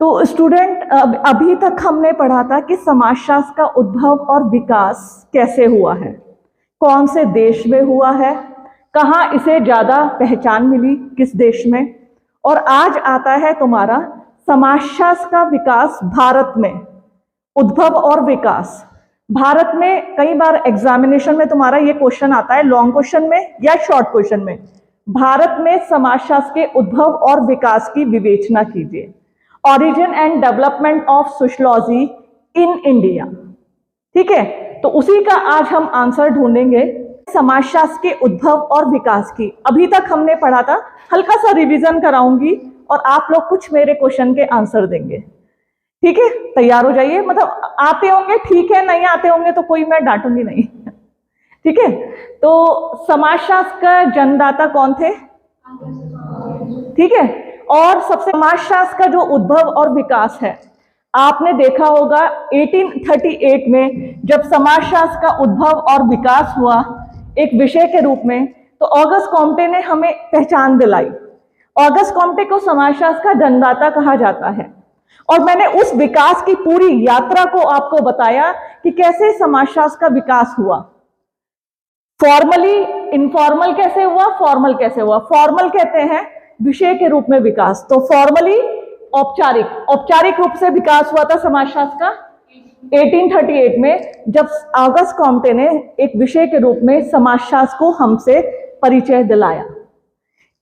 तो स्टूडेंट, अभी तक हमने पढ़ा था कि समाजशास्त्र का उद्भव और विकास कैसे हुआ है, कौन से देश में हुआ है, कहाँ इसे ज्यादा पहचान मिली, किस देश में। और आज आता है तुम्हारा समाजशास्त्र का विकास भारत में, उद्भव और विकास। भारत में कई बार एग्जामिनेशन में तुम्हारा ये क्वेश्चन आता है, लॉन्ग क्वेश्चन में या शॉर्ट क्वेश्चन में। भारत में समाजशास्त्र के उद्भव और विकास की विवेचना कीजिए। Origin and development of sociology in India. ठीक है, तो उसी का आज हम आंसर ढूंढेंगे, समाजशास्त्र के उद्भव और विकास की। अभी तक हमने पढ़ा था, हल्का सा रिवीजन कराऊंगी और आप लोग कुछ मेरे क्वेश्चन के आंसर देंगे। ठीक है, तैयार हो जाइए। मतलब आते होंगे ठीक है, नहीं आते होंगे तो कोई मैं डांटूंगी नहीं। ठीक है, तो समाजशास्त्र का जन्मदाता कौन थे? ठीक है, और सबसे समाजशास्त्र का जो उद्भव और विकास है, आपने देखा होगा 1838 में जब समाजशास्त्र का उद्भव और विकास हुआ एक विषय के रूप में, तो ऑगस्ट कॉम्टे ने हमें पहचान दिलाई। ऑगस्ट कॉम्टे को समाजशास्त्र का जन्मदाता कहा जाता है। और मैंने उस विकास की पूरी यात्रा को आपको बताया कि कैसे समाजशास्त्र का विकास हुआ। फॉर्मली, इनफॉर्मल कैसे हुआ, फॉर्मल कैसे हुआ। फॉर्मल कहते हैं विषय के रूप में विकास, तो फॉर्मली औपचारिक, औपचारिक रूप से विकास हुआ था समाजशास्त्र का 1838 में, जब ऑगस्ट कॉम्टे ने एक विषय के रूप में समाजशास्त्र को हमसे परिचय दिलाया।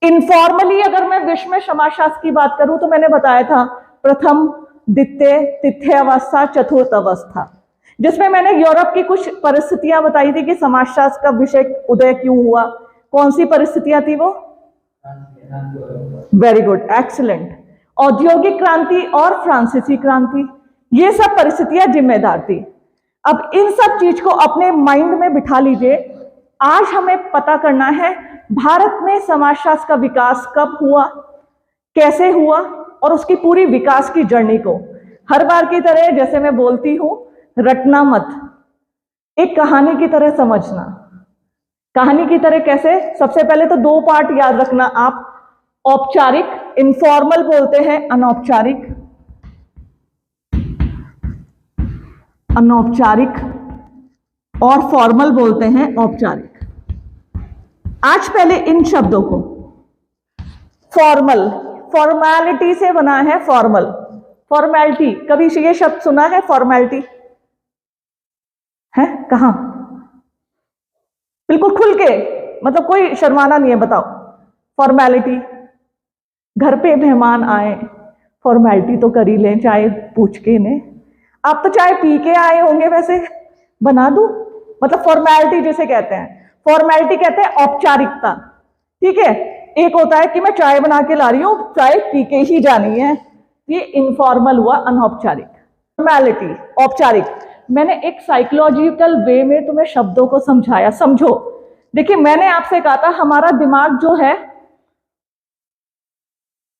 इनफॉर्मली अगर मैं विश्व में समाजशास्त्र की बात करूं तो मैंने बताया था प्रथम, द्वितीय, तृतीय अवस्था, चतुर्थ अवस्था, जिसमें मैंने यूरोप की कुछ परिस्थितियां बताई थी कि समाजशास्त्र का विषय उदय क्यों हुआ। कौन सी परिस्थितियां थी वो? Very good, excellent. औद्योगिक क्रांति और फ्रांसीसी क्रांति, ये सब परिस्थितियां जिम्मेदार थी। अब इन सब चीज को अपने माइंड में बिठा लीजिए। आज हमें पता करना है भारत में समाजशास्त्र का विकास कब हुआ, कैसे हुआ, और उसकी पूरी विकास की जर्नी को हर बार की तरह, जैसे मैं बोलती हूं, रटना मत, एक कहानी की तरह समझना। कहानी की तरह कैसे? सबसे पहले तो दो पार्ट याद रखना आप, औपचारिक, इनफॉर्मल बोलते हैं अनौपचारिक, अनौपचारिक, और फॉर्मल बोलते हैं औपचारिक। आज पहले इन शब्दों को, फॉर्मल, फॉर्मेलिटी से बना है फॉर्मल, फॉर्मेलिटी, कभी ये शब्द सुना है फॉर्मेलिटी? है कहां? बिल्कुल खुल के, मतलब कोई शर्माना नहीं है, बताओ। फॉर्मेलिटी, घर पे मेहमान आए, फॉर्मेलिटी तो कर ही लें, चाय पूछ के ने। आप तो चाय पी के आए होंगे, वैसे बना दूं, मतलब फॉर्मेलिटी जिसे कहते हैं। फॉर्मेलिटी कहते हैं औपचारिकता। ठीक है, एक होता है कि मैं चाय बना के ला रही हूं, चाय पी के ही जानी है, ये इनफॉर्मल हुआ, अनौपचारिक। फॉर्मेलिटी, औपचारिक। मैंने एक साइकोलॉजिकल वे में तुम्हें शब्दों को समझाया, समझो। देखिए, मैंने आपसे कहा था हमारा दिमाग जो है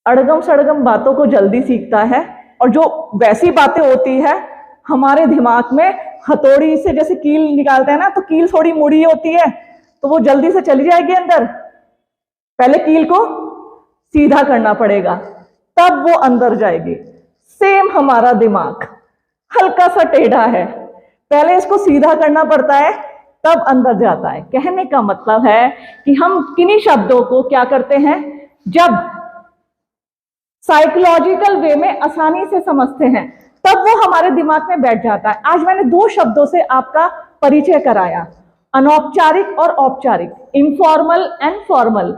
अड़गम सड़गम बातों को जल्दी सीखता है, और जो वैसी बातें होती है हमारे दिमाग में, हथौड़ी से जैसे कील निकालते हैं ना, तो कील थोड़ी मुड़ी होती है तो वो जल्दी से चली जाएगी अंदर, पहले कील को सीधा करना पड़ेगा तब वो अंदर जाएगी। सेम हमारा दिमाग हल्का सा टेढ़ा है, पहले इसको सीधा करना पड़ता है तब अंदर जाता है। कहने का मतलब है कि हम किन्हीं शब्दों को क्या करते हैं, जब साइकोलॉजिकल वे में आसानी से समझते हैं तब वो हमारे दिमाग में बैठ जाता है। आज मैंने दो शब्दों से आपका परिचय कराया, अनौपचारिक और औपचारिक, इनफॉर्मल एंड फॉर्मल।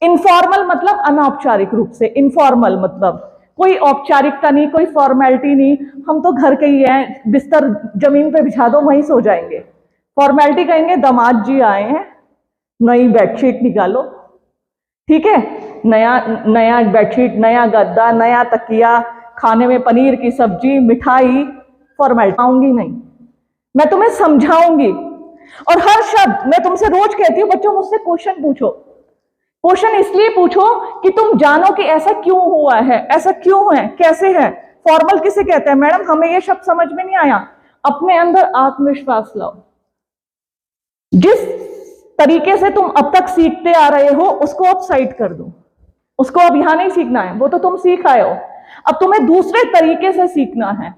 इनफॉर्मल मतलब अनौपचारिक रूप से, इनफॉर्मल मतलब कोई औपचारिकता नहीं, कोई फॉर्मेलिटी नहीं, हम तो घर के ही हैं, बिस्तर जमीन पे बिछा दो वहीं सो जाएंगे। फॉर्मेलिटी कहेंगे दामाद जी आए हैं, नई बेडशीट निकालो। ठीक है, नया नया बेडशीट, नया गद्दा, नया तकिया, खाने में पनीर की सब्जी, मिठाई। फॉर्मेलिटी आऊंगी नहीं, मैं तुम्हें समझाऊंगी। और हर शब्द मैं तुमसे रोज कहती हूँ, बच्चों मुझसे क्वेश्चन पूछो। क्वेश्चन इसलिए पूछो कि तुम जानो कि ऐसा क्यों हुआ है, ऐसा क्यों है, कैसे है। फॉर्मल किसे कहते हैं? मैडम हमें ये शब्द समझ में नहीं आया। अपने अंदर आत्मविश्वास लाओ। जिस तरीके से तुम अब तक सीखते आ रहे हो उसको अब साइड कर दो, उसको अब यहां नहीं सीखना है, वो तो तुम सीख आए हो। अब तुम्हें दूसरे तरीके से सीखना है।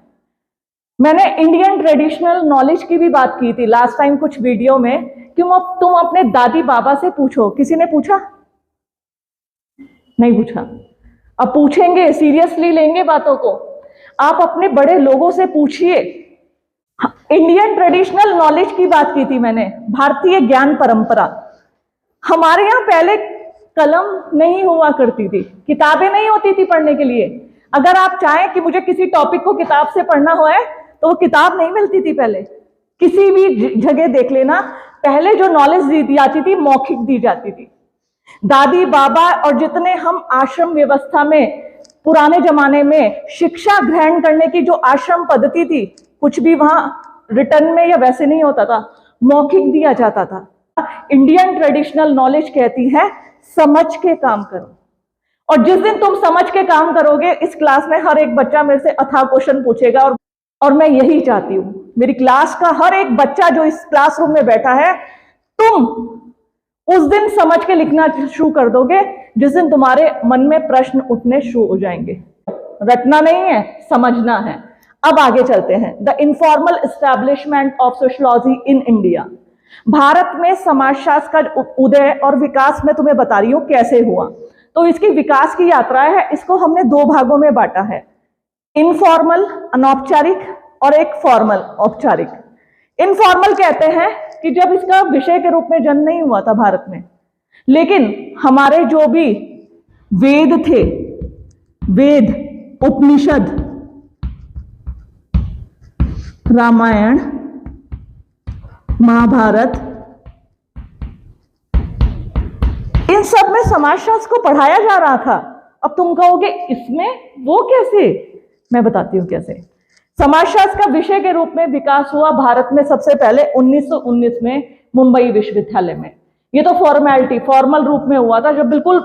मैंने इंडियन ट्रेडिशनल नॉलेज की भी बात की थी लास्ट टाइम कुछ वीडियो में कि तुम अपने दादी बाबा से पूछो। किसी ने पूछा? नहीं पूछा। अब पूछेंगे, सीरियसली लेंगे बातों को। आप अपने बड़े लोगों से पूछिए। इंडियन ट्रेडिशनल नॉलेज की बात की थी मैंने, भारतीय ज्ञान परंपरा। हमारे यहाँ पहले कलम नहीं हुआ करती थी, किताबें नहीं होती थी पढ़ने के लिए। अगर आप चाहें कि मुझे किसी टॉपिक को किताब से पढ़ना हो तो वो किताब नहीं मिलती थी पहले। किसी भी जगह देख लेना, पहले जो नॉलेज दी जाती थी मौखिक दी जाती थी। दादी बाबा और जितने हम आश्रम व्यवस्था में पुराने जमाने में शिक्षा ग्रहण करने की जो आश्रम पद्धति थी, कुछ भी वहां रिटर्न में या वैसे नहीं होता था, मौखिक दिया जाता था। इंडियन ट्रेडिशनल नॉलेज कहती है समझ के काम करो। और जिस दिन तुम समझ के काम करोगे, इस क्लास में हर एक बच्चा मेरे से अथाह क्वेश्चन पूछेगा और मैं यही चाहती हूं, मेरी क्लास का हर एक बच्चा जो इस क्लासरूम में बैठा है, तुम उस दिन समझ के लिखना शुरू कर दोगे जिस दिन तुम्हारे मन में प्रश्न उठने शुरू हो जाएंगे। रटना नहीं है, समझना है। अब आगे चलते हैं। The informal establishment of sociology in India. Bharat में समाजशास्त्र का उदय और विकास मैं तुम्हें बता रही हूं कैसे हुआ। तो इसकी विकास की यात्रा है, इसको हमने दो भागों में बांटा है, इनफॉर्मल अनौपचारिक और एक फॉर्मल औपचारिक। इनफॉर्मल कहते हैं कि जब इसका विषय के रूप में जन्म नहीं हुआ था भारत में, लेकिन हमारे जो भी वेद थे, वेद, उपनिषद, रामायण, महाभारत, इन सब में समाजशास्त्र को पढ़ाया जा रहा था। अब तुम कहोगे इसमें वो कैसे? मैं बताती हूं कैसे। समाजशास्त्र का विषय के रूप में विकास हुआ भारत में सबसे पहले 1919 में मुंबई विश्वविद्यालय में। ये तो फॉर्मेलिटी, फॉर्मल रूप में हुआ था जब बिल्कुल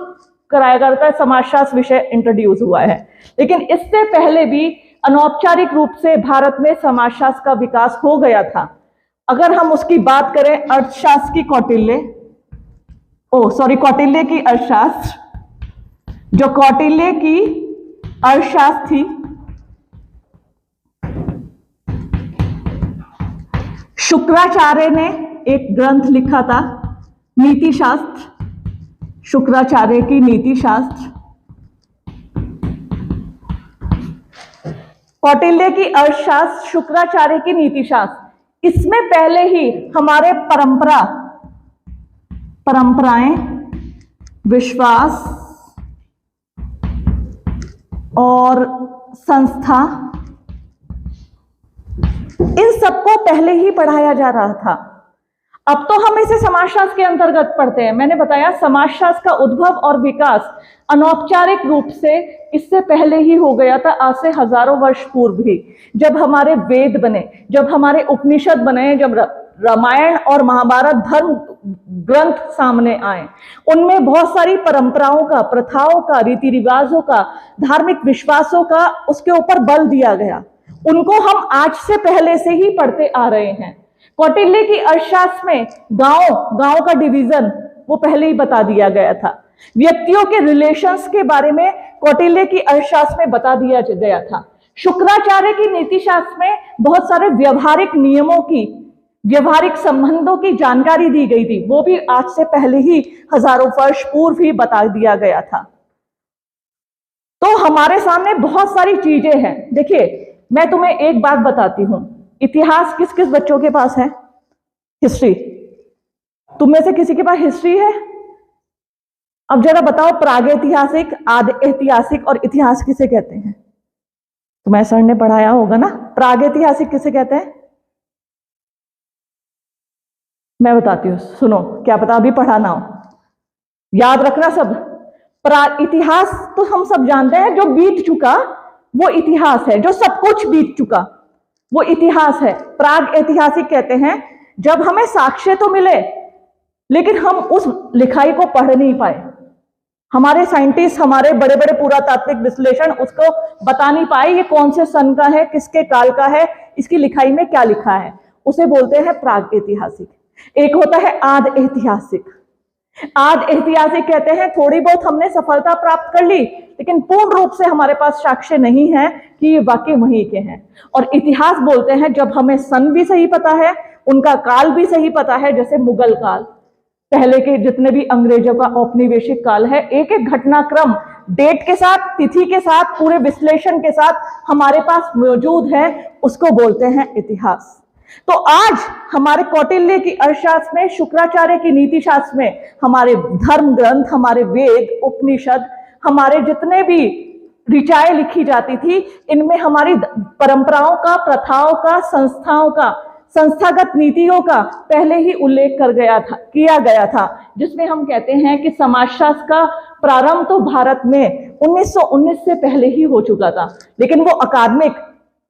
कराया करता है समाजशास्त्र विषय इंट्रोड्यूस हुआ है। लेकिन इससे पहले भी अनौपचारिक रूप से भारत में समाजशास्त्र का विकास हो गया था। अगर हम उसकी बात करें अर्थशास्त्र की कौटिल्य की अर्थशास्त्र, जो कौटिल्य की अर्थशास्त्र थी, शुक्राचार्य ने एक ग्रंथ लिखा था नीति शास्त्र, शुक्राचार्य की नीति शास्त्र। कौटिल्य की अर्थशास्त्र, शुक्राचार्य की नीति शास्त्र। इसमें पहले ही हमारे परंपराएं, विश्वास और संस्था, इन सबको पहले ही पढ़ाया जा रहा था। अब तो हम इसे समाजशास्त्र के अंतर्गत पढ़ते हैं। मैंने बताया समाजशास्त्र का उद्भव और विकास अनौपचारिक रूप से इससे पहले ही हो गया था, आज से हजारों वर्ष पूर्व ही। जब हमारे वेद बने, जब हमारे उपनिषद बने, जब रामायण और महाभारत धर्म ग्रंथ सामने आए, उनमें बहुत सारी परंपराओं का, प्रथाओं का, रीति रिवाजों का, धार्मिक विश्वासों का उसके ऊपर बल दिया गया। उनको हम आज से पहले से ही पढ़ते आ रहे हैं। कौटिल्य की अर्थशास्त्र में गांव का डिवीजन वो पहले ही बता दिया गया था। व्यक्तियों के रिलेशंस के बारे में कौटिल्य की अर्थशास्त्र में बता दिया गया था। शुक्राचार्य की नीति शास्त्र में बहुत सारे व्यवहारिक नियमों की, व्यवहारिक संबंधों की जानकारी दी गई थी, वो भी आज से पहले ही हजारों वर्ष पूर्व ही बता दिया गया था। तो हमारे सामने बहुत सारी चीजें हैं। देखिए, मैं तुम्हें एक बात बताती हूं, इतिहास किस किस बच्चों के पास है? हिस्ट्री। तुम में से किसी के पास हिस्ट्री है? अब जरा बताओ, प्रागैतिहासिक, आदि ऐतिहासिक और इतिहास किसे कहते हैं? तुम्हें सर ने पढ़ाया होगा ना। प्रागैतिहासिक किसे कहते हैं? मैं बताती हूं, सुनो, क्या पता अभी पढ़ा ना हो, याद रखना सब। इतिहास तो हम सब जानते हैं, जो बीत चुका वो इतिहास है, जो सब कुछ बीत चुका वो इतिहास है। प्राग ऐतिहासिक कहते हैं जब हमें साक्ष्य तो मिले लेकिन हम उस लिखाई को पढ़ नहीं पाए, हमारे साइंटिस्ट, हमारे बड़े बड़े पुरातात्विक विश्लेषण उसको बता नहीं पाए ये कौन से सन का है, किसके काल का है, इसकी लिखाई में क्या लिखा है, उसे बोलते हैं प्राग ऐतिहासिक। एक होता है आद ऐतिहासिक। आद ऐतिहासिक कहते हैं थोड़ी बहुत हमने सफलता प्राप्त कर ली लेकिन पूर्ण रूप से हमारे पास साक्ष्य नहीं है कि ये वाकई वहीं के हैं। और इतिहास बोलते हैं जब हमें सन भी सही पता है, उनका काल भी सही पता है, जैसे मुगल काल, पहले के जितने भी अंग्रेजों का औपनिवेशिक काल है, एक एक घटनाक्रम डेट के साथ, तिथि के साथ, पूरे विश्लेषण के साथ हमारे पास मौजूद है, उसको बोलते हैं इतिहास। तो आज हमारे कौटिल्य की अर्थशास्त्र में, शुक्राचार्य की नीति शास्त्र में, हमारे धर्म ग्रंथ, हमारे वेद, उपनिषद, हमारे जितने भी ऋचाएं लिखी जाती थी, इनमें हमारी परंपराओं का, प्रथाओं का, संस्थाओं का, संस्थागत नीतियों का पहले ही उल्लेख किया गया था, जिसमें हम कहते हैं कि समाजशास्त्र का प्रारंभ तो भारत में 1919 से पहले ही हो चुका था, लेकिन वो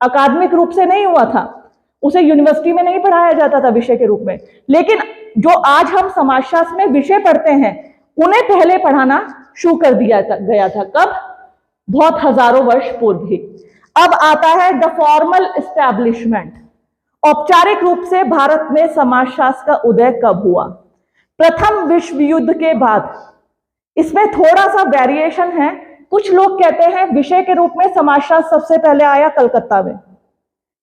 अकादमिक रूप से नहीं हुआ था, उसे यूनिवर्सिटी में नहीं पढ़ाया जाता था विषय के रूप में। लेकिन जो आज हम समाजशास्त्र में विषय पढ़ते हैं, उन्हें पहले पढ़ाना शुरू कर दिया गया था। कब? बहुत हजारों वर्ष पूर्व ही। अब आता है द फॉर्मल एस्टैब्लिशमेंट। औपचारिक रूप से भारत में समाजशास्त्र का उदय कब हुआ? प्रथम विश्व युद्ध के बाद। इसमें थोड़ा सा वेरिएशन है। कुछ लोग कहते हैं विषय के रूप में समाजशास्त्र सबसे पहले आया कलकत्ता में,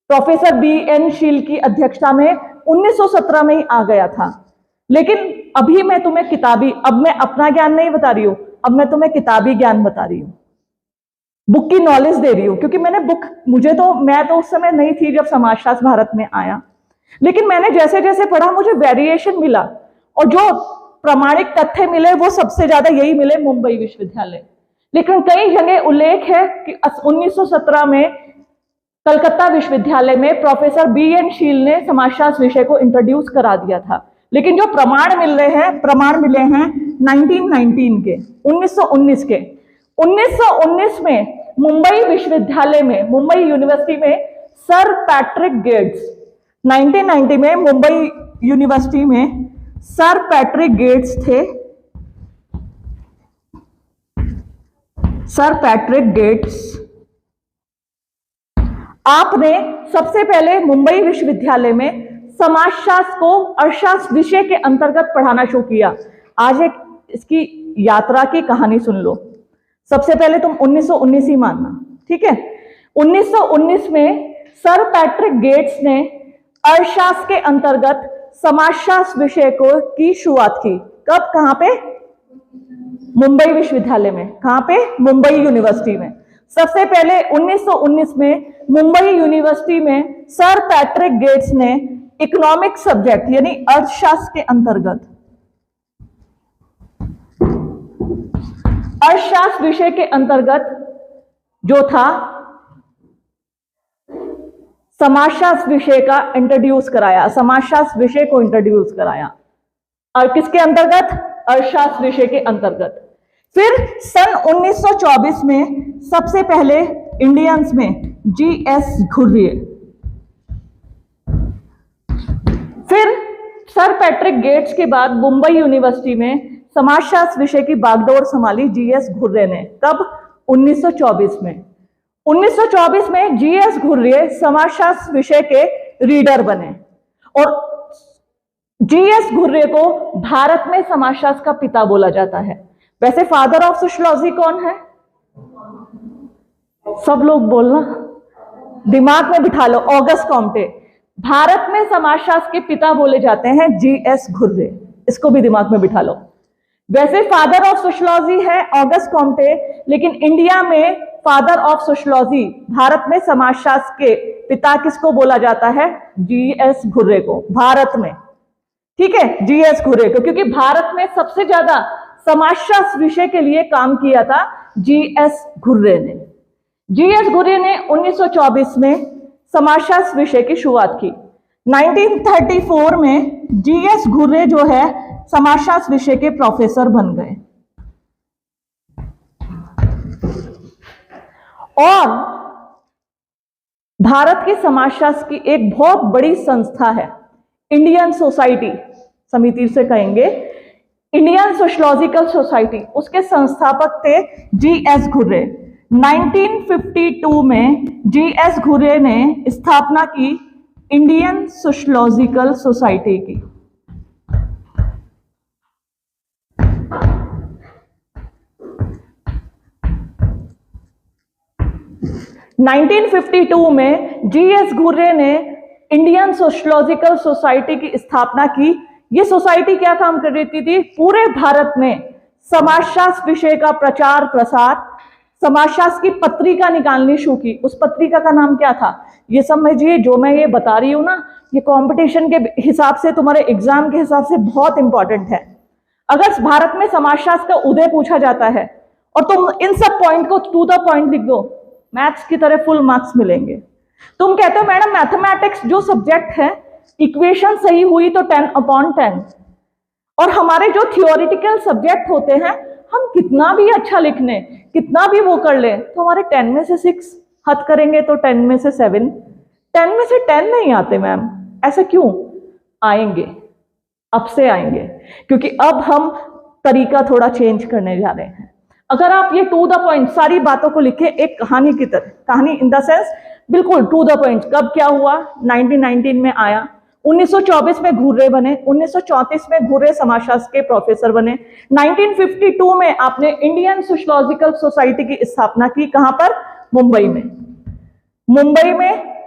प्रोफेसर B.N. शील की अध्यक्षता में 1917 में ही आ गया था। लेकिन अभी मैं तुम्हें अब मैं अपना ज्ञान नहीं बता रही हूं, अब मैं तुम्हें किताबी ज्ञान बता रही हूं, बुक की नॉलेज दे रही हूं, क्योंकि मैं तो उस समय नहीं थी जब समाजशास्त्र भारत में आया, लेकिन मैंने जैसे जैसे पढ़ा मुझे वेरिएशन मिला, और जो प्रामाणिक तथ्य मिले वो सबसे ज्यादा यही मिले मुंबई विश्वविद्यालय। लेकिन कई जगह उल्लेख है कि 1917 में कलकत्ता विश्वविद्यालय में प्रोफेसर B.N. शील ने समाजशास्त्र विषय को इंट्रोड्यूस करा दिया था। लेकिन जो प्रमाण मिले हैं 1919 के, 1919 के। 1919 में मुंबई विश्वविद्यालय में, मुंबई यूनिवर्सिटी में सर पैट्रिक गेट्स, 1990 में मुंबई यूनिवर्सिटी में सर पैट्रिक गेट्स थे। सर पैट्रिक गेट्स, आपने सबसे पहले मुंबई विश्वविद्यालय में समाजशास्त्र को अर्थशास्त्र विषय के अंतर्गत पढ़ाना शुरू किया। आज एक इसकी यात्रा की कहानी सुन लो। सबसे पहले तुम 1919 ही मानना, ठीक है। 1919 में सर पैट्रिक गेट्स ने अर्थशास्त्र के अंतर्गत समाजशास्त्र विषय की शुरुआत की। कब? कहां पे? मुंबई विश्वविद्यालय में। कहां पे? मुंबई यूनिवर्सिटी में। सबसे पहले 1919 में मुंबई यूनिवर्सिटी में सर पैट्रिक गेट्स ने इकोनॉमिक सब्जेक्ट यानी अर्थशास्त्र के अंतर्गत, अर्थशास्त्र विषय के अंतर्गत जो था समाजशास्त्र विषय का इंट्रोड्यूस कराया, समाजशास्त्र विषय को इंट्रोड्यूस कराया। और किसके अंतर्गत? अर्थशास्त्र विषय के अंतर्गत। फिर सन 1924 में सबसे पहले इंडियंस में G.S. घुर्ये, फिर सर पैट्रिक गेट्स के बाद मुंबई यूनिवर्सिटी में समाजशास्त्र विषय की बागडोर संभाली G.S. घुर्ये ने। कब? 1924 में। 1924 में G.S. घुर्ये समाजशास्त्र विषय के रीडर बने, और G.S. घुर्ये को भारत में समाजशास्त्र का पिता बोला जाता है। वैसे फादर ऑफ सोशियोलॉजी कौन है? सब लोग बोलना, दिमाग में बिठा लो, ऑगस्ट कॉम्टे। भारत में समाजशास्त्र के पिता बोले जाते हैं G.S. घुर्ये, इसको भी दिमाग में बिठा लो। वैसे फादर ऑफ सोशियोलॉजी है ऑगस्ट कॉम्टे, लेकिन इंडिया में फादर ऑफ सोशियोलॉजी, भारत में समाजशास्त्र के पिता किसको बोला जाता है? G.S. घुर्ये को, भारत में, ठीक है, G.S. घुर्ये को, क्योंकि भारत में सबसे ज्यादा समाजशास्त्र विषय के लिए काम किया था G.S. घुर्ये ने। G.S. घुर्ये ने 1924 में समाजशास्त्र विषय की शुरुआत की। 1934 में G.S. घुर्ये जो है समाजशास्त्र विषय के प्रोफेसर बन गए। और भारत की समाजशास्त्र की एक बहुत बड़ी संस्था है इंडियन सोसाइटी, समिति से कहेंगे, इंडियन सोशियोलॉजिकल सोसाइटी, उसके संस्थापक थे G.S. घुर्ये। 1952 में G.S. घुर्ये ने स्थापना की इंडियन सोशियोलॉजिकल सोसाइटी की। 1952 में जीएस घुर्रे ने इंडियन सोशियोलॉजिकल सोसाइटी की स्थापना की। ये सोसाइटी क्या काम कर रही थी? पूरे भारत में समाजशास्त्र विषय का प्रचार प्रसार, समाजशास्त्र की पत्रिका निकालनी शुरू की। उस पत्रिका का नाम क्या था? ये समझिए, जो मैं ये बता रही हूं ना, ये कंपटीशन के हिसाब से, तुम्हारे एग्जाम के हिसाब से बहुत इंपॉर्टेंट है। अगर भारत में समाजशास्त्र का उदय पूछा जाता है और तुम इन सब पॉइंट को टू द पॉइंट लिख दो, मैथ्स की तरह फुल मार्क्स मिलेंगे। तुम कहते हो मैडम मैथमेटिक्स जो सब्जेक्ट है, इक्वेशन सही हुई तो 10/10, और हमारे जो थियोरिटिकल सब्जेक्ट होते हैं, हम कितना भी अच्छा लिख लें, कितना भी वो कर ले, तो हमारे 10 में से 6 हद करेंगे तो 10 में से 7, 10 में से 10 नहीं आते मैम। ऐसा क्यों? आएंगे, अब से आएंगे, क्योंकि अब हम तरीका थोड़ा चेंज करने जा रहे हैं। अगर आप ये टू द पॉइंट सारी बातों को लिखे एक कहानी की तरह, कहानी इन द सेंस बिल्कुल टू द पॉइंट, कब क्या हुआ, 1919 में आया, 1924 में घुर्रे बने, 1934 में घुर्रे समाजशास्त्र के प्रोफेसर बने, 1952 में आपने इंडियन सोशियोलॉजिकल सोसाइटी की स्थापना की। कहां पर? मुंबई में। मुंबई में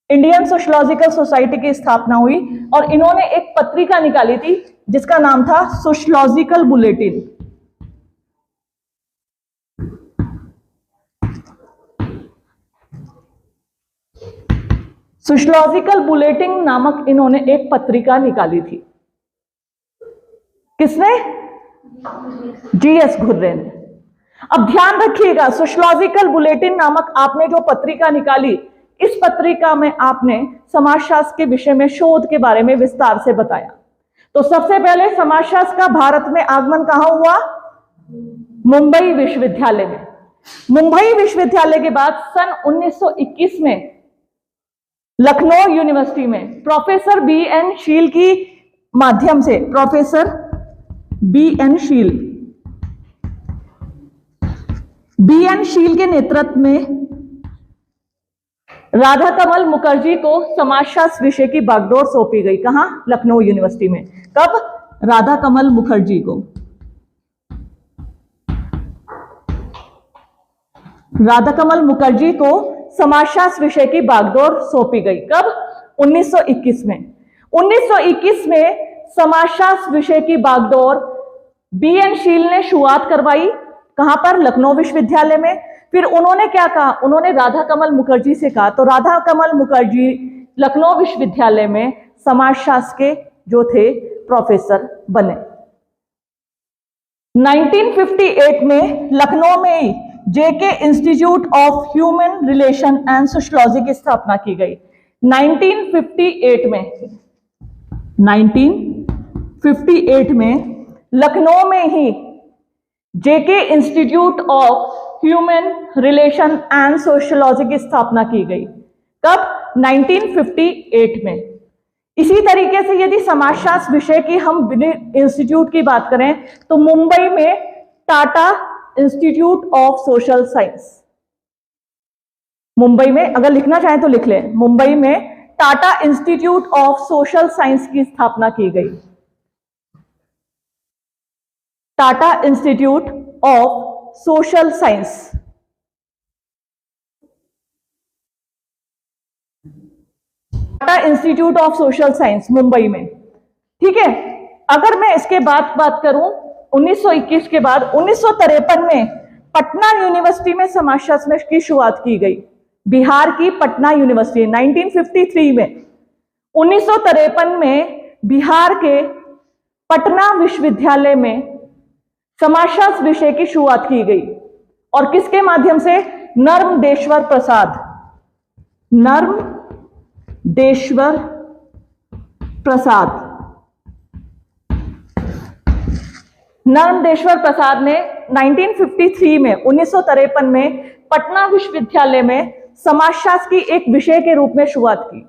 इंडियन सोशियोलॉजिकल सोसाइटी की स्थापना हुई और इन्होंने एक पत्रिका निकाली थी जिसका नाम था सोशियोलॉजिकल बुलेटिन। सोशियोलॉजिकल बुलेटिन नामक इन्होंने एक पत्रिका निकाली थी। किसने? जीएस घुर्रे ने। अब ध्यान रखिएगा, सोशियोलॉजिकल बुलेटिन नामक आपने जो पत्रिका निकाली, इस पत्रिका में आपने समाजशास्त्र के विषय में शोध के बारे में विस्तार से बताया। तो सबसे पहले समाजशास्त्र का भारत में आगमन कहां हुआ? मुंबई विश्वविद्यालय में। मुंबई विश्वविद्यालय के बाद सन 1921 में लखनऊ यूनिवर्सिटी में प्रोफेसर बी.एन. शील की माध्यम से, प्रोफेसर बी.एन. शील के नेतृत्व में राधा कमल मुखर्जी को समाजशास्त्र विषय की बागडोर सौंपी गई। कहां? लखनऊ यूनिवर्सिटी में। कब? राधा कमल मुखर्जी को। राधा कमल मुखर्जी को समाजशास्त्र विषय की बागडोर सौंपी गई। कब? 1921 में। 1921 में समाजशास्त्र विषय की बागडोर बी.एन. शील ने शुरुआत करवाई। कहां पर? लखनऊ विश्वविद्यालय में। फिर उन्होंने क्या कहा? उन्होंने राधा कमल मुखर्जी से कहा, तो राधा कमल मुखर्जी लखनऊ विश्वविद्यालय में समाजशास्त्र के जो थे प्रोफेसर बने। 1958 में लखनऊ में ही JK institute of human relation and sociology की स्थापना की गई। 1958 में लखनऊ में ही JK institute of human relation and sociology की स्थापना की गई। कब? 1958 में। इसी तरीके से यदि समाजशास्त्र विषय की हम इंस्टीट्यूट की बात करें तो मुंबई में Tata institute of social science, Mumbai में, अगर लिखना चाहें तो लिख लें, मुंबई में Tata institute of social science की स्थापना की गई। Tata institute of social science. Tata institute of social science Mumbai में। ठीक है। अगर मैं इसके बाद बात करूं 1921 के बाद 1953 में पटना यूनिवर्सिटी में समाजशास्त्र की शुरुआत की गई। बिहार की पटना यूनिवर्सिटी 1953 में। 1953 में बिहार के पटना विश्वविद्यालय में समाजशास्त्र विषय की शुरुआत की गई। और किसके माध्यम से? नर्मदेश्वर प्रसाद। नर्मदेश्वर प्रसाद। नर्मदेश्वर प्रसाद ने 1953 में 1953 में पटना विश्वविद्यालय में समाजशास्त्र की एक विषय के रूप में शुरुआत की।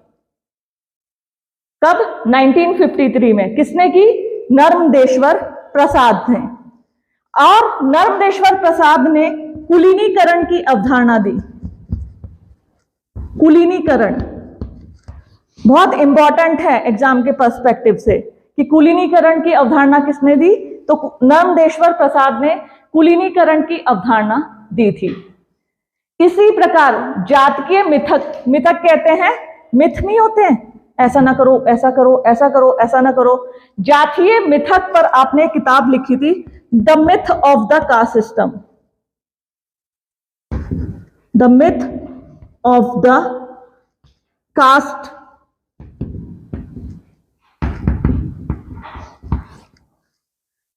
कब? 1953 में। किसने की? नर्मदेश्वर प्रसाद ने। और नर्मदेश्वर प्रसाद ने कुलीनीकरण की अवधारणा दी। कुलीनीकरण बहुत इंपॉर्टेंट है एग्जाम के पर्सपेक्टिव से कि कुलीनीकरण की अवधारणा किसने दी? तो नर्मदेश्वर प्रसाद ने कुलीनीकरण की अवधारणा दी थी। इसी प्रकार जातीय मिथक, मिथक कहते हैं मिथ नहीं होते हैं, ऐसा ना करो, ऐसा करो, ऐसा करो, ऐसा ना करो। जातीय मिथक पर आपने एक किताब लिखी थी, the myth of the caste system, the myth of the caste.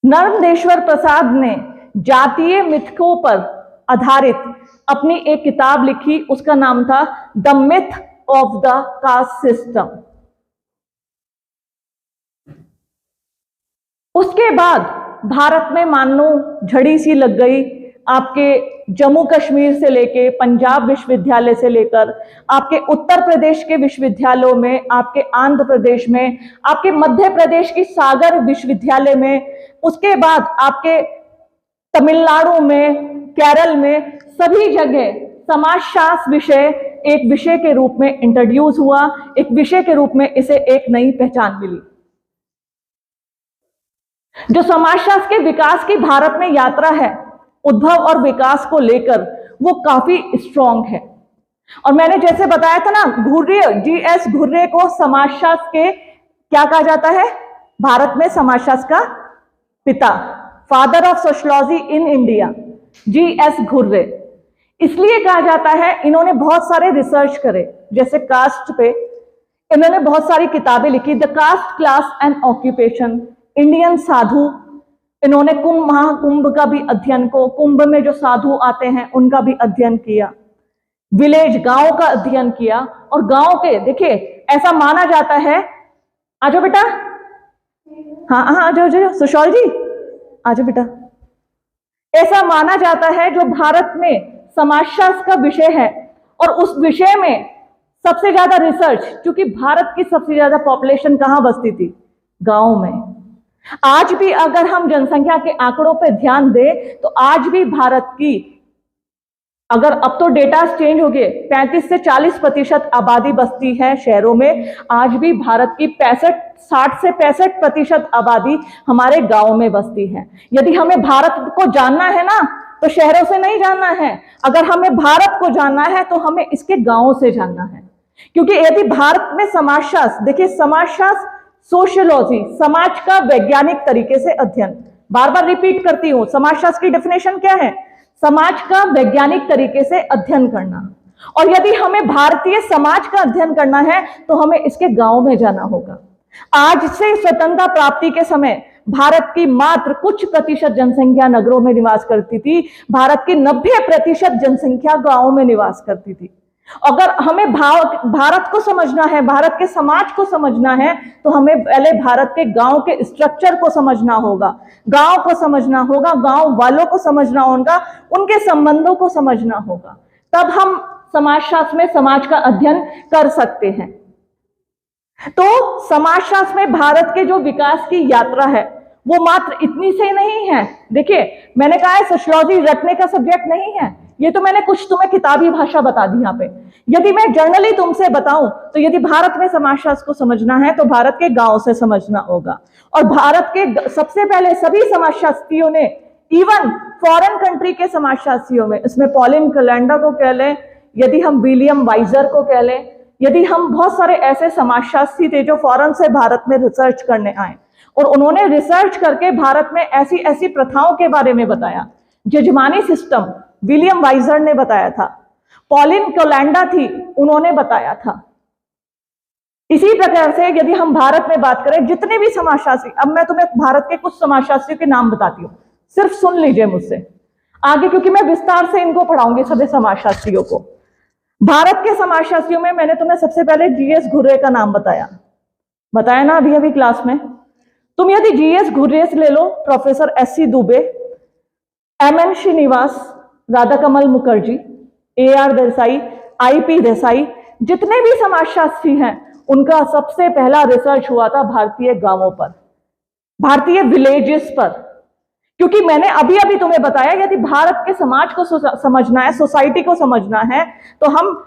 Narmadeshwar Prasad ने जातीय मिथकों पर आधारित अपनी एक किताब लिखी, उसका नाम था the myth of the caste system. उसके बाद भारत में मानो झड़ी सी लग गई। आपके जम्मू कश्मीर से लेके पंजाब विश्वविद्यालय से लेकर आपके उत्तर प्रदेश के विश्वविद्यालयों में, आपके आंध्र प्रदेश में, आपके मध्य प्रदेश की सागर विश्वविद्यालय में, उसके बाद आपके तमिलनाडु में, केरल में, सभी जगह समाजशास्त्र विषय एक विषय के रूप में इंट्रोड्यूस हुआ, एक विषय के रूप में इसे एक नई पहचान मिली। जो समाजशास्त्र के विकास की भारत में यात्रा है, उद्भव और विकास को लेकर, वो काफी स्ट्रांग है। और मैंने जैसे बताया था ना, घुर्रे, जीएस घुर्रे को समाजशास्त्र के क्या कहा जाता है भारत में, समाजशास्त्र का पिता, father of sociology in India, GS Ghurye. इसलिए कहा जाता है, इन्होंने बहुत सारे रिसर्च करे, जैसे कास्ट पे इन्होंने बहुत सारी किताबें लिखी, the caste class and occupation, Indian sadhu, इन्होंने कुंभ महाकुंभ का भी अध्ययन को, कुंभ में जो साधु आते हैं उनका भी अध्ययन किया, विलेज गांव का अध्ययन किया। और गांव के देखिए, ऐसा माना जाता है, आ जाओ बेटा, हाँ हाँ आ जाओ सुशौल जी, आ जाओ बेटा। ऐसा माना जाता है जो भारत में समाजशास्त्र का विषय है और उस विषय में सबसे ज्यादा रिसर्च, क्योंकि भारत की सबसे ज्यादा पॉपुलेशन कहां बसती थी, गांव में। आज भी अगर हम जनसंख्या के आंकड़ों पर ध्यान दें तो आज भी भारत की, अगर अब तो डेटा चेंज हो गए, 35 से 40% आबादी बसती है शहरों में, आज भी भारत की 60 से 65% आबादी हमारे गांव में बसती है। यदि हमें भारत को जानना है ना, तो शहरों से नहीं जानना है, अगर हमें भारत को जानना है तो हमें इसके गांवों से जानना है। क्योंकि यदि भारत में समाजशास्त्र, देखिए समाजशास्त्र, सोशियोलॉजी, समाज का वैज्ञानिक तरीके से अध्ययन, बार बार रिपीट करती हूं, समाजशास्त्र की डेफिनेशन क्या है, समाज का वैज्ञानिक तरीके से अध्ययन करना। और यदि हमें भारतीय समाज का अध्ययन करना है तो हमें इसके गांव में जाना होगा। आज से स्वतंत्रता प्राप्ति के समय भारत की मात्र कुछ प्रतिशत जनसंख्या नगरों में निवास करती थी, भारत की 90% जनसंख्या गांवों में निवास करती थी। अगर हमें भारत को समझना है, भारत के समाज को समझना है, तो हमें पहले भारत के गांव के स्ट्रक्चर को समझना होगा, गांव को समझना होगा, गांव वालों को समझना होगा, उनके संबंधों को समझना होगा, तब हम समाजशास्त्र में समाज का अध्ययन कर सकते हैं। तो समाजशास्त्र में भारत के जो विकास की यात्रा है वो मात्र इतनी से नहीं है। देखिए, मैंने कहा है सोशियोलॉजी रटने का सब्जेक्ट नहीं है, ये तो मैंने कुछ तुम्हें किताबी भाषा बता दी यहाँ पे। यदि मैं जनरली तुमसे बताऊं तो यदि भारत में समाजशास्त्र को समझना है तो भारत के गांव से समझना होगा। और भारत के सबसे पहले सभी समाजशास्त्रियों ने, इवन फॉरेन कंट्री के समाजशास्त्रियों में, इसमें पॉलिन कैलेंडर को कह लें, यदि हम विलियम वाइजर को कह लें, यदि हम बहुत सारे ऐसे समाजशास्त्री थे जो फॉरेन से भारत में रिसर्च करने आए और उन्होंने रिसर्च करके भारत में ऐसी ऐसी प्रथाओं के बारे में बताया। जजमानी सिस्टम विलियम वाइजर ने बताया था, पॉलिन कैलेंडर थी, उन्होंने बताया था। इसी प्रकार से यदि हम भारत में बात करें, जितने भी समाजशास्त्री, अब मैं तुम्हें भारत के कुछ समाजशास्त्रियों के नाम बताती हूँ, सिर्फ सुन लीजिए मुझसे आगे, क्योंकि मैं विस्तार से इनको पढ़ाऊंगी सभी समाजशास्त्रियों को। भारत के समाजशास्त्रियों में मैंने तुम्हें सबसे पहले जीएस घुर्रे का नाम बताया ना अभी क्लास में। तुम यदि जीएस घुर्रे से ले लो, professor SC Dube, MN Srinivas, Radha Kamal Mukherjee, AR Desai, IP Desai, जितने भी समाजशास्त्री हैं उनका सबसे पहला रिसर्च हुआ था भारतीय गांवों पर, भारतीय विलेजेस पर। क्योंकि मैंने अभी तुम्हें बताया, यदि भारत के समाज को समझना है, सोसाइटी को समझना है, तो हम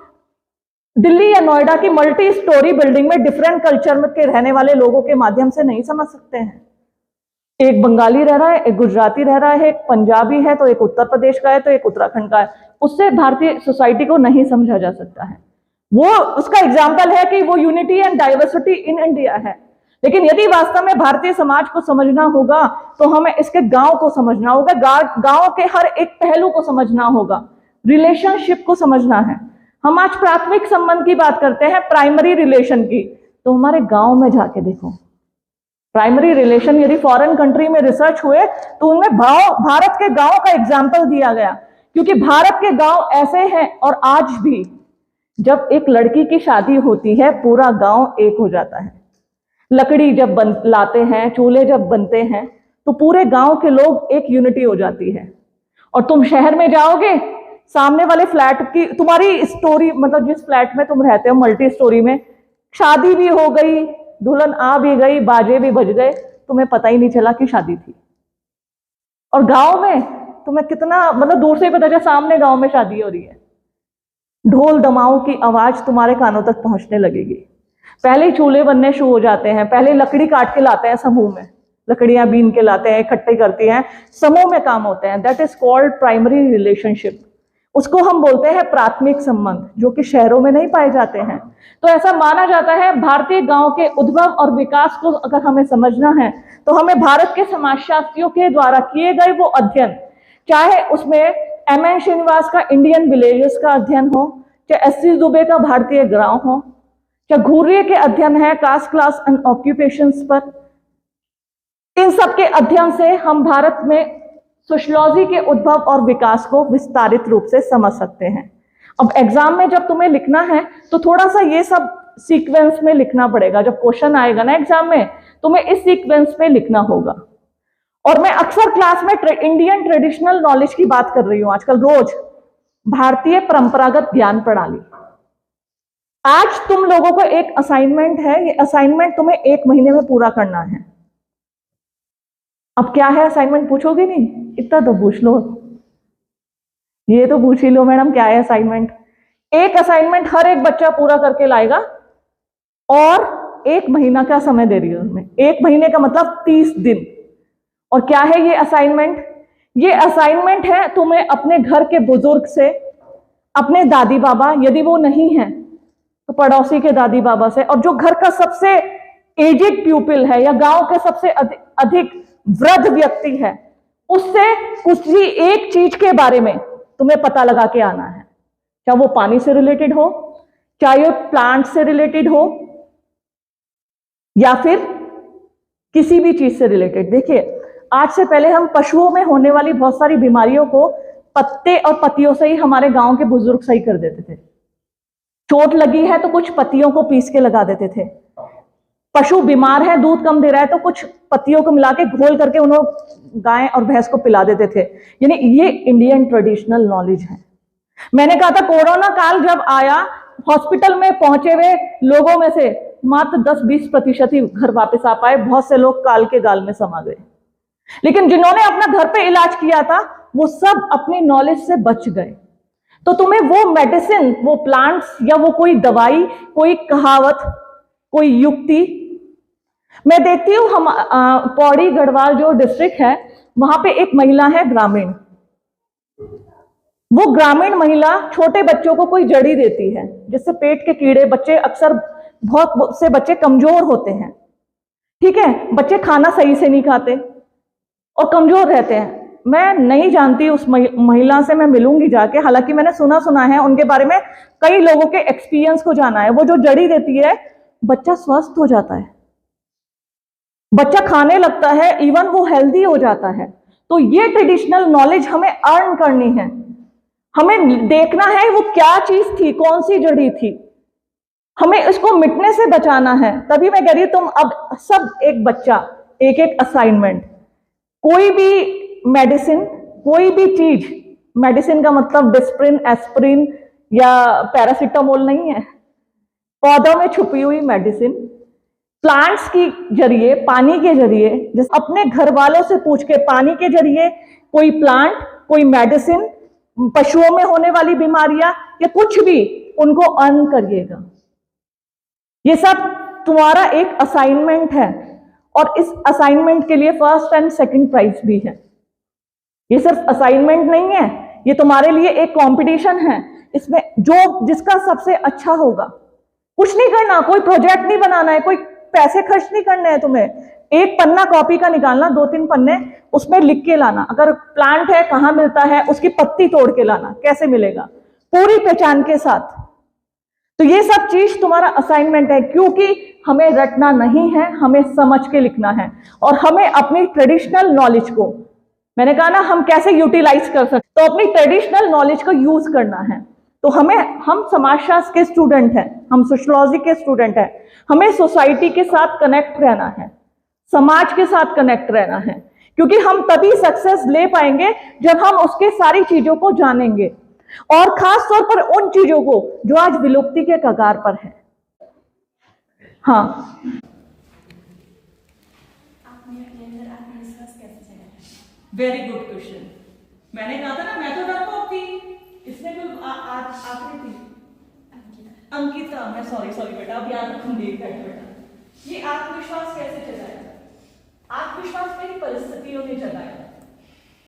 दिल्ली या नोएडा की मल्टी स्टोरी बिल्डिंग में डिफरेंट कल्चर के रहने वाले लोगों के माध्यम से नहीं समझ सकते हैं। एक बंगाली रह रहा है, एक गुजराती रह रहा है, एक पंजाबी है, तो एक उत्तर प्रदेश का है, तो एक उत्तराखंड का है। उससे भारतीय सोसाइटी को नहीं समझा जा सकता है। वो उसका एग्जाम्पल है कि वो unity and diversity in India है। लेकिन यदि वास्तव में भारतीय समाज को समझना होगा तो हमें इसके गांव को समझना होगा, गांव के हर एक पहलू को समझना होगा, रिलेशनशिप को समझना है। हम आज प्राथमिक संबंध की बात करते हैं, प्राइमरी रिलेशन की, तो हमारे गांव में जाके देखो प्राइमरी रिलेशन। यदि फॉरेन कंट्री में रिसर्च हुए तो उनमें भारत के गांव का एग्जाम्पल दिया गया, क्योंकि भारत के गांव ऐसे हैं। और आज भी जब एक लड़की की शादी होती है पूरा गांव एक हो जाता है। लकड़ी जब लाते हैं, चूल्हे जब बनते हैं, तो पूरे गांव के लोग एक यूनिटी हो जाती है। और तुम शहर में जाओगे, सामने वाले फ्लैट की तुम्हारी स्टोरी, मतलब जिस फ्लैट में तुम रहते हो मल्टी स्टोरी में, शादी भी हो गई, दुल्हन आ भी गई, बाजे भी बज गए, तुम्हें पता ही नहीं चला कि शादी थी। और गांव में तुम्हें कितना, मतलब दूर से ही पता चला सामने गांव में शादी हो रही है। ढोल दमाओं की आवाज तुम्हारे कानों तक पहुंचने लगेगी। पहले ही चूल्हे बनने शुरू हो जाते हैं, पहले लकड़ी काट के लाते हैं समूह में, लकड़ियां बीन के लाते हैं, इकट्ठे करती हैं, समूह में काम होते हैं। That is called primary relationship. उसको हम बोलते हैं प्राथमिक संबंध, जो कि शहरों में नहीं पाए जाते हैं। तो ऐसा माना जाता है भारतीय गांव के उद्भव और विकास को अगर हमें समझना है तो हमें भारत के समाजशास्त्रियों के द्वारा किए गए वो अध्ययन, चाहे उसमें एम.एन. श्रीनिवास का इंडियन विलेजेस का अध्ययन हो, चाहे एस.सी. दुबे का भारतीय गांव हो, चाहे घुर्ये के अध्ययन है कास्ट, क्लास एंड ऑक्यूपेशंस पर, इन सब के अध्ययन से हम भारत में सोशियोलॉजी के उद्भव और विकास को विस्तारित रूप से समझ सकते हैं। अब एग्जाम में जब तुम्हें लिखना है तो थोड़ा सा ये सब सीक्वेंस में लिखना पड़ेगा। जब क्वेश्चन आएगा ना एग्जाम में, तुम्हें इस सीक्वेंस में लिखना होगा। और मैं अक्सर क्लास में इंडियन ट्रेडिशनल नॉलेज की बात कर रही हूं आजकल रोज, भारतीय परंपरागत ज्ञान प्रणाली। आज तुम लोगों को एक असाइनमेंट है, ये असाइनमेंट तुम्हें 1 महीने में पूरा करना है। अब क्या है असाइनमेंट, पूछोगे नहीं? इतना तो पूछ लो, ये तो पूछ ही लो मैडम क्या है असाइनमेंट। एक असाइनमेंट हर एक बच्चा पूरा करके लाएगा और 1 महीना का समय दे रही है उसमें। 1 महीने का मतलब 30 दिन। और क्या है ये असाइनमेंट? ये असाइनमेंट है तुम्हें अपने घर के बुजुर्ग से, अपने दादी बाबा, यदि वो नहीं है तो पड़ोसी के दादी बाबा से, और जो घर का सबसे एजेड प्यूपिल है या गांव के सबसे अधिक वृद्ध व्यक्ति है, उससे किसी एक चीज के बारे में तुम्हें पता लगा के आना है। चाहे वो पानी से रिलेटेड हो, चाहे प्लांट से रिलेटेड हो, या फिर किसी भी चीज से रिलेटेड। देखिए, आज से पहले हम पशुओं में होने वाली बहुत सारी बीमारियों को पत्ते और पत्तियों से ही हमारे गांव के बुजुर्ग सही कर देते थे। चोट लगी है तो कुछ पत्तियों को पीस के लगा देते थे। पशु बीमार है, दूध कम दे रहा है, तो कुछ पत्तियों को मिला के घोल करके उन्हें गाय और भैंस को पिला देते थे। यानी ये इंडियन ट्रेडिशनल नॉलेज है। मैंने कहा था कोरोना काल जब आया, हॉस्पिटल में पहुंचे हुए लोगों में से मात्र 10-20% ही घर वापस आ पाए। बहुत से लोग काल के गाल में समा गए। लेकिन जिन्होंने अपना घर पे इलाज किया था वो सब अपनी नॉलेज से बच गए। तो तुम्हें वो मेडिसिन, वो प्लांट्स, या वो कोई दवाई, कोई कहावत, कोई युक्ति, मैं देखती हूं हम पौड़ी गढ़वाल जो डिस्ट्रिक्ट है, वहां पे एक महिला है ग्रामीण। वो ग्रामीण महिला छोटे बच्चों को कोई जड़ी देती है जिससे पेट के कीड़े, बच्चे अक्सर, बहुत से बच्चे कमजोर होते हैं। ठीक है, बच्चे खाना सही से नहीं खाते और कमजोर रहते हैं। मैं नहीं जानती उस महिला से, मैं मिलूंगी जाके। हालांकि मैंने सुना है उनके बारे में, कई लोगों के एक्सपीरियंस को जाना है। वो जो जड़ी देती है, बच्चा स्वस्थ हो जाता है, बच्चा खाने लगता है, इवन वो हेल्दी हो जाता है। तो ये ट्रेडिशनल नॉलेज हमें अर्न करनी है। हमें देखना है वो क्या चीज थी, कौन सी जड़ी थी, हमें इसको मिटने से बचाना है। तभी मैं कह रही हूं तुम अब सब, एक बच्चा एक एक असाइनमेंट, कोई भी मेडिसिन, कोई भी चीज, मेडिसिन का मतलब डिस्प्रिन, एस्प्रिन या पैरासिटामोल नहीं है, पौधों में छुपी हुई मेडिसिन, प्लांट्स की जरिए, पानी के जरिए, जैसे अपने घर वालों से पूछ के पानी के जरिए कोई प्लांट, कोई मेडिसिन, पशुओं में होने वाली बीमारियां या कुछ भी, उनको अर्न करिएगा। ये सब तुम्हारा एक असाइनमेंट है। और इस असाइनमेंट के लिए फर्स्ट एंड सेकंड प्राइज भी है। ये सिर्फ असाइनमेंट नहीं है, ये तुम्हारे लिए एक कंपटीशन है। इसमें जो जिसका सबसे अच्छा होगा, कुछ नहीं करना, कोई प्रोजेक्ट नहीं बनाना है, कोई पैसे खर्च नहीं करने हैं तुम्हें। एक पन्ना कॉपी का निकालना, 2-3 पन्ने, उसमें लिख के लाना। अगर प्लांट है कहाँ मिलता है, उसकी पत्ती तोड़ के लाना, कैसे मिलेगा, पूरी पहचान के साथ। तो ये सब चीज तुम्हारा असाइनमेंट है, क्योंकि हमें रटना नहीं है, हमें समझ के लिखना है। और हमें अपनी ट्रेडिशनल नॉलेज को, मैंने कहा ना हम कैसे यूटिलाइज कर सकते, तो अपनी ट्रेडिशनल नॉलेज को यूज करना है। तो हम समाजशास्त्र के स्टूडेंट हैं, हम सोशियोलॉजी के स्टूडेंट हैं, हमें सोसाइटी के साथ कनेक्ट रहना है, समाज के साथ कनेक्ट रहना है, क्योंकि हम तभी सक्सेस ले पाएंगे जब हम उसके सारी चीजों को जानेंगे, और खास तौर पर उन चीजों को जो आज विलुप्ति के कगार पर है। हाँ, वेरी गुड क्वेश्चन। मैंने कहा था ना, मैं तो डरपोक थी, इसमें कोई आखिरी थी अंकिता। मैं सॉरी बेटा, अब याद रखूंगी एक बेटा। ये आत्मविश्वास कैसे जगाया? आत्मविश्वास मेरी परिस्थितियों ने जगाया।